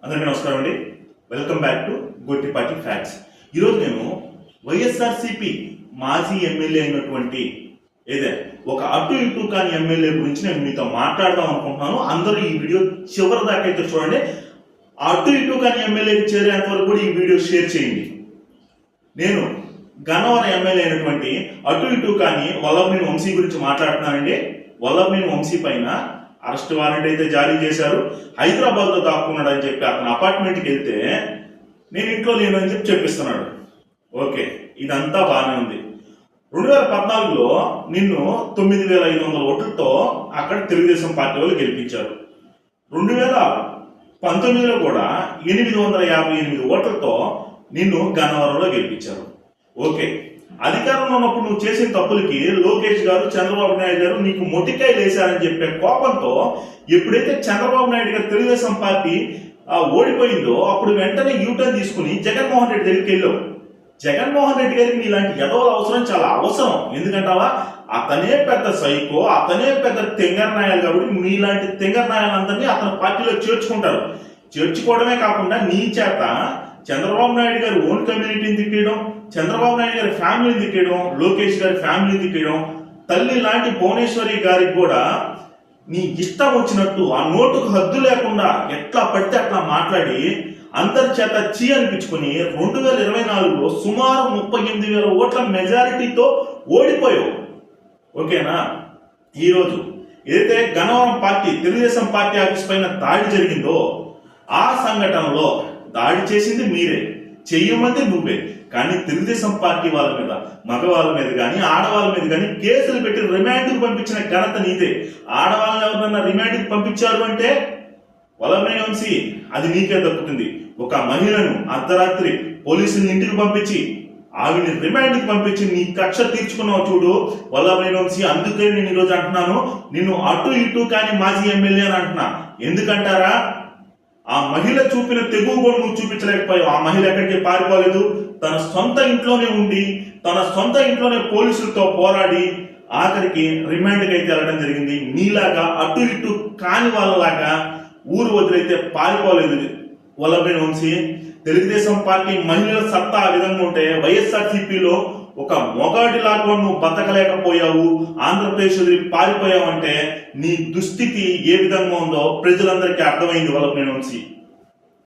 అందరికీ నమస్కారం అండి. Welcome back to Gottipati facts. ఈరోజు నేను వైఎస్ఆర్సిపి మాజీ ఎమ్మెల్యే అయినటువంటి ఒక అటు ఇటు కాని ఎమ్మెల్యే గురించి నేను మీతో మాట్లాడదాం అనుకుంటున్నాను. అందరూ ఈ వీడియో చివరి దాకా అయితే చూడండి. అటు ఇటు కాని ఎమ్మెల్యేకి చేరేంత వరకు కూడా ఈ వీడియో షేర్ చేయండి. నేను గన్నవరం ఎమ్మెల్యే అయినటువంటి అటు ఇటు కాని వల్లభనేని వంశీ గురించి మాట్లాడుతున్నానండి. వల్లభనేని వంశీ పైన అరెస్ట్ వారెంట్ అయితే జారీ చేశారు. హైదరాబాద్ లో దాక్కున్నాడు అని చెప్పి అతను అపార్ట్మెంట్కి వెళ్తే నేను ఇంట్లో లేను అని చెప్పిస్తున్నాడు. ఓకే, ఇదంతా బాగానే ఉంది. 2014లో నిన్ను 9,500 ఓట్లతో అక్కడ తెలుగుదేశం పార్టీ వాళ్ళు గెలిపించారు. 2019లో కూడా 858 ఓట్లతో నిన్ను గన్నవరంలో గెలిపించారు. ఓకే, అధికారంలో ఉన్నప్పుడు నువ్వు చేసిన తప్పులకి లోకేష్ గారు, చంద్రబాబు నాయుడు గారు నీకు మొటికాయలు వేశారని చెప్పే కోపంతో ఎప్పుడైతే చంద్రబాబు నాయుడు గారు తెలుగుదేశం పార్టీ ఓడిపోయిందో అప్పుడు వెంటనే యూటర్న్ తీసుకుని జగన్మోహన్ రెడ్డి దగ్గరికి వెళ్ళావు. జగన్మోహన్ రెడ్డి గారికి నీలాంటి ఎదవల అవసరం చాలా అవసరం. ఎందుకంటావా, అతనే పెద్ద సైకో, అతనే పెద్ద తెంగర్నాయాలు కాబట్టి మీలాంటి తెంగర్నాయాలందరినీ అతని పార్టీలో చేర్చుకుంటారు. చేర్చుకోవడమే కాకుండా నీ చేత చంద్రబాబు నాయుడు గారు ఓన్ కమ్యూనిటీని తిట్టేయడం, చంద్రబాబు నాయుడు గారి ఫ్యామిలీని తిట్టేయడం, లోకేష్ గారి ఫ్యామిలీని తిట్టేయడం, తల్లి లాంటి భువనేశ్వరి గారికి కూడా నీ ఇష్టం వచ్చినట్టు ఆ నోటుకు హద్దు లేకుండా ఎట్లా పడితే అట్లా మాట్లాడి అందరి చేత చీ అనిపించుకుని 2024లో సుమారు 38,000 ఓట్ల మెజారిటీతో ఓడిపోయావు. ఓకేనా? ఈరోజు ఏదైతే Gannavaram party Telugu Desam party office పైన దాడి జరిగిందో ఆ సంఘటనలో దాడి చేసింది మీరే, చెయ్యమంది నువ్వే. కానీ తెలుగుదేశం పార్టీ వాళ్ళ మీద, మగవాళ్ళ మీద కానీ ఆడవాళ్ళ మీద కానీ కేసులు పెట్టి రిమాండ్కి పంపించిన ఘనత నీదే. ఆడవాళ్ళని ఎవరైనా రిమాండ్కి పంపించారు అంటే వల్లభనేని వంశీ, అది నీకే దక్కుతుంది. ఒక మహిళను అర్ధరాత్రి పోలీసులు ఇంటికి పంపించి ఆవిని రిమాండ్కి పంపించి నీ కక్ష తీర్చుకున్నావు చూడు వల్లభనేని వంశీ. అందుకే నేను ఈరోజు అంటున్నాను, నిన్ను అటు ఇటు కానీ మాజీ ఎమ్మెల్యే అని అంటున్నా. ఎందుకంటారా, ఆ మహిళ చూపిన తెగువ కూడా నువ్వు చూపించలేకపోయావు. ఆ మహిళ ఎక్కడికి పారిపోలేదు, తన సొంత ఇంట్లోనే ఉండి తన సొంత ఇంట్లోనే పోలీసులతో పోరాడి ఆఖరికి రిమాండ్కి అయితే వెళ్ళడం జరిగింది. నీలాగా అటు ఇటు కాని వాళ్ళలాగా ఊరు వదిలైతే పారిపోలేదు వల్లభనేని వంశీ. తెలుగుదేశం పార్టీ మహిళల సత్తా ఆ విధంగా ఉంటే వైఎస్ఆర్సీపీలో ఒక మొగాడిలాగా నువ్వు బతకలేకపోయావు, ఆంధ్రప్రదేశ్ వదిలి పారిపోయావు అంటే నీ దుస్థితి ఏ విధంగా ఉందో ప్రజలందరికీ అర్థమైంది వల్లభనేని వంశీ.